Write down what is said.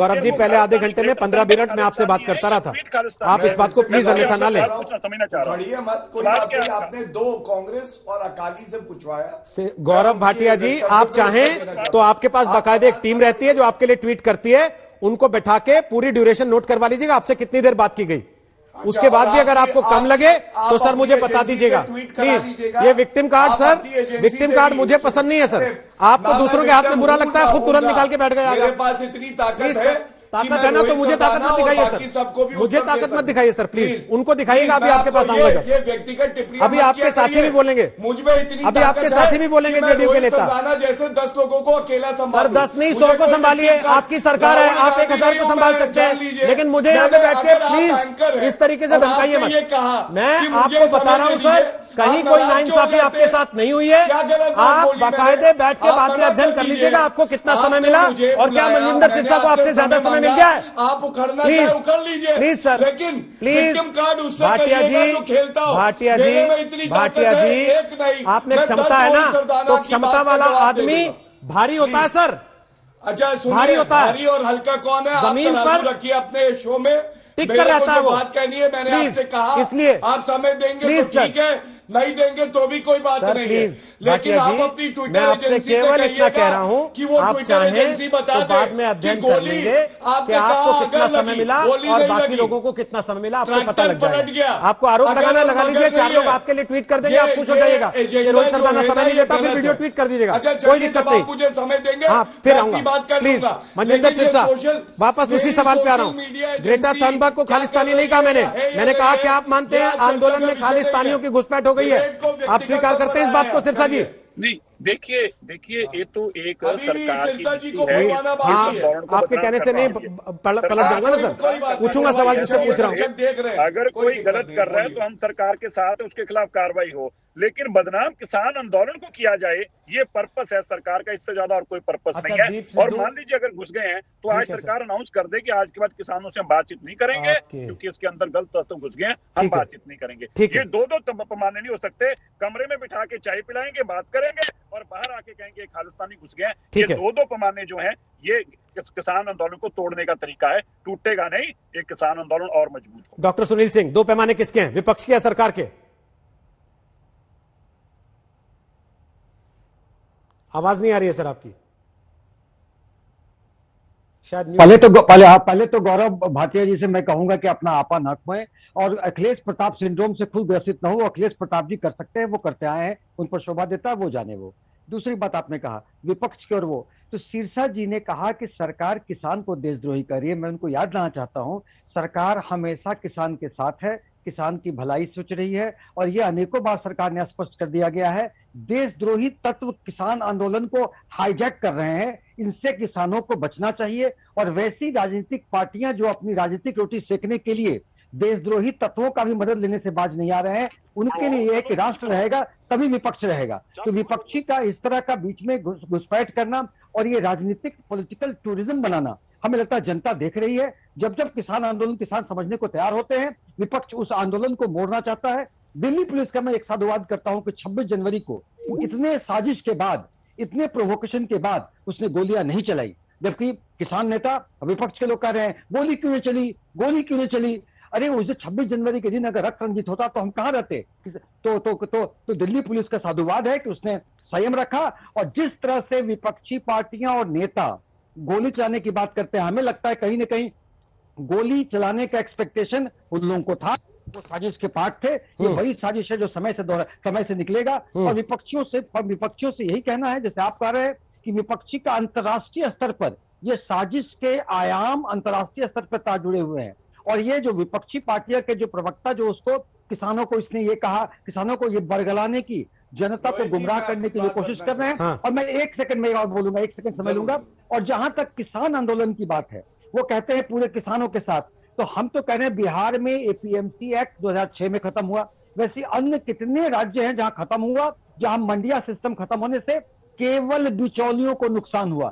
गौरव जी, पहले आधे घंटे में 15 मिनट में आपसे बात करता रहा था, आप इस बात को प्लीज अन्यथा ना लें। खड़िए मत, कोई बात नहीं। आपने दो कांग्रेस और अकाली से पूछवाया। गौरव भाटिया जी, आप चाहें तो आपके पास बाकायदे एक टीम रहती है जो आपके लिए ट्वीट करती है, उनको बैठा के पूरी ड्यूरेशन नोट करवा लीजिएगा आपसे कितनी देर बात की गई। उसके बाद भी अगर आपको कम लगे तो सर मुझे बता दीजिएगा प्लीज। ये victim card sir, victim card मुझे पसंद नहीं है सर। आपको दूसरों के हाथ में बुरा लगता है, खुद तुरंत निकाल के बैठ गए। मेरे पास इतनी ताकत है, ताकत है ना, तो मुझे ताकत मत दिखाइए सर, मुझे ताकत मत दिखाइए सर प्लीज। उनको दिखाइएगा, अभी आपके पास आऊंगा। ये व्यक्तिगत टिप्पणी अभी आपके साथी भी बोलेंगे, मुझ में इतनी अभी आपके साथी भी बोलेंगे जेडीयू के नेता। जैसे 10 लोगों को अकेला संभाल, सर 10 नहीं 100 को संभालिए, आपकी सरकार है, आप 1000 को संभाल सकते हैं, लेकिन मुझे यहाँ पे बैठ के प्लीज इस तरीके से धमकाइए मत। मैं आपको बता रहा हूँ सर, कहीं कोई नाइंसाफी आपके साथ नहीं हुई है। आप बाकायदे बैठ के बाद में अध्ययन कर लीजिएगा आपको कितना समय मिला और क्या मनजिंदर सिरसा को आपसे ज्यादा समय मिल गया है। आप उखड़ना चाहे उखड़ लीजिए प्लीज सर, लेकिन प्लीज कार्ड उससे भाटिया जी, भाटिया जी, भाटिया जी, आपने क्षमता है ना, तो क्षमता वाला आदमी भारी होता है सर। अच्छा भारी होता है, भारी और हल्का कौन है? जमीन पर रखिए अपने शो में, टिक कर रहता है वो। बात कहनी है, मैंने आपसे कहा, इसलिए आप समय देंगे तो ठीक है, नहीं देंगे तो भी कोई बात नहीं है, लेकिन आप अपनी ट्विटर एजेंसी से कहिएगा कि वो ट्विटर एजेंसी बता दे बाद में अध्ययन कर लेंगे कि आपको कितना समय मिला और बाकी लोगों को कितना समय मिला, आपको पता लग जाएगा। आपको आरोप लगाना लगा लीजिए, 4 लोग आपके लिए ट्वीट कर देंगे, आप खुश हो जाइएगा। रोहित सरदाना समय नहीं देता, फिर वीडियो ट्वीट कर दीजिएगा, कोई दिक्कत नहीं। मुझे समय देंगे, हाँ फिर आऊंगा प्लीज। मनजिंदर सिरसा, वापस उसी सवाल पे आ रहा हूँ। ग्रेटा थनबर्ग को खालिस्तानी नहीं कहा मैंने कहा कि आप मानते हैं आंदोलन में खालिस्तानियों की घुसपैठ हो गई है, आप स्वीकार करते हैं इस बात को सिरसा जी? नहीं, देखिए ये तो एक सरकार की को है। हाँ, आपके कहने से नहीं पलट जाऊंगा ना सर, पूछूंगा सवाल जिससे पूछ रहा हूँ। अगर कोई गलत कर रहा है तो हम सरकार के साथ उसके खिलाफ कार्रवाई हो, लेकिन बदनाम किसान आंदोलन को किया जाए, ये पर्पस है सरकार का, इससे ज्यादा और कोई पर्पस नहीं है। और मान लीजिए अगर घुस गए हैं तो आज सरकार अनाउंस कर दे कि आज के बाद किसानों से हम बातचीत नहीं करेंगे क्योंकि इसके अंदर गलत तत्व घुस गए हैं, हम बातचीत नहीं करेंगे। ये दो पैमाने नहीं हो सकते। कमरे में बिठा के चाय पिलाएंगे, बात करेंगे और बाहर आके कहेंगे खालिस्तानी घुस गए। ये दो पैमाने जो हैं, ये किसान आंदोलन को तोड़ने का तरीका है, टूटेगा नहीं, एक किसान आंदोलन और मजबूत हो। डॉक्टर सुनील सिंह, दो पैमाने किसके हैं, विपक्ष के या सरकार के? आवाज नहीं आ रही है सर आपकी, शायद। पहले तो गौरव भाटिया जी से मैं कहूंगा कि अपना आपा न खोएं और अखिलेश प्रताप सिंड्रोम से खुद ग्रसित न हो। अखिलेश प्रताप जी कर सकते हैं, वो करते आए हैं, उन पर शोभा देता है, वो जाने। वो दूसरी बात आपने कहा विपक्ष की, और वो तो सिरसा जी ने कहा कि सरकार किसान को देशद्रोही कर रही है। मैं उनको याद दिलाना चाहता हूं, सरकार हमेशा किसान के साथ है, किसान की भलाई सोच रही है, और ये अनेकों बार सरकार ने स्पष्ट कर दिया गया है। देशद्रोही तत्व किसान आंदोलन को हाईजैक कर रहे हैं, इनसे किसानों को बचना चाहिए। और वैसी राजनीतिक पार्टियां जो अपनी राजनीतिक रोटी सेकने के लिए देशद्रोही तत्वों का भी मदद लेने से बाज नहीं आ रहे हैं, उनके लिए एक राष्ट्र रहेगा तभी विपक्ष रहेगा। तो विपक्षी का इस तरह का बीच में घुसपैठ करना और ये राजनीतिक पॉलिटिकल टूरिज्म बनाना, हमें लगता है जनता देख रही है। जब जब किसान आंदोलन किसान समझने को तैयार होते हैं, विपक्ष उस आंदोलन को मोड़ना चाहता है। दिल्ली पुलिस का मैं एक साधुवाद करता हूं कि 26 जनवरी को इतने साजिश के बाद, इतने प्रोवोकेशन के बाद उसने गोलियां नहीं चलाई, जबकि किसान नेता विपक्ष के लोग कह रहे हैं गोली क्यों नहीं चली, गोली क्यों नहीं चली। अरे उस 26 जनवरी के दिन अगर रक्त रंजित होता तो हम कहां रहते? तो दिल्ली पुलिस का साधुवाद है कि उसने संयम रखा। और जिस तरह से विपक्षी पार्टियां और नेता गोली चलाने की बात करते हैं, हमें लगता है कहीं ना कहीं गोली चलाने का एक्सपेक्टेशन उन लोगों को था, वो साजिश के पार्ट थे। ये वही साजिश है जो समय से निकलेगा। और विपक्षियों से यही कहना है, जैसे आप कह रहे हैं कि विपक्षी का अंतर्राष्ट्रीय स्तर पर ये साजिश के आयाम अंतर्राष्ट्रीय स्तर पर तार जुड़े हुए हैं। और ये जो विपक्षी पार्टियां के जो प्रवक्ता जो उसको किसानों को इसने ये कहा, किसानों को ये बरगलाने की, जनता को गुमराह करने की जो कोशिश कर रहे हैं। और मैं एक सेकंड में और बोलूंगा, एक सेकंड समझ लूंगा। और जहां तक किसान आंदोलन की बात है, वो कहते हैं पूरे किसानों के साथ, तो हम तो कह रहे हैं बिहार में एपीएमसी एक्ट 2006 में खत्म हुआ, वैसे अन्य कितने राज्य हैं जहां खत्म हुआ, जहां मंडिया सिस्टम खत्म होने से केवल बिचौलियों को नुकसान हुआ।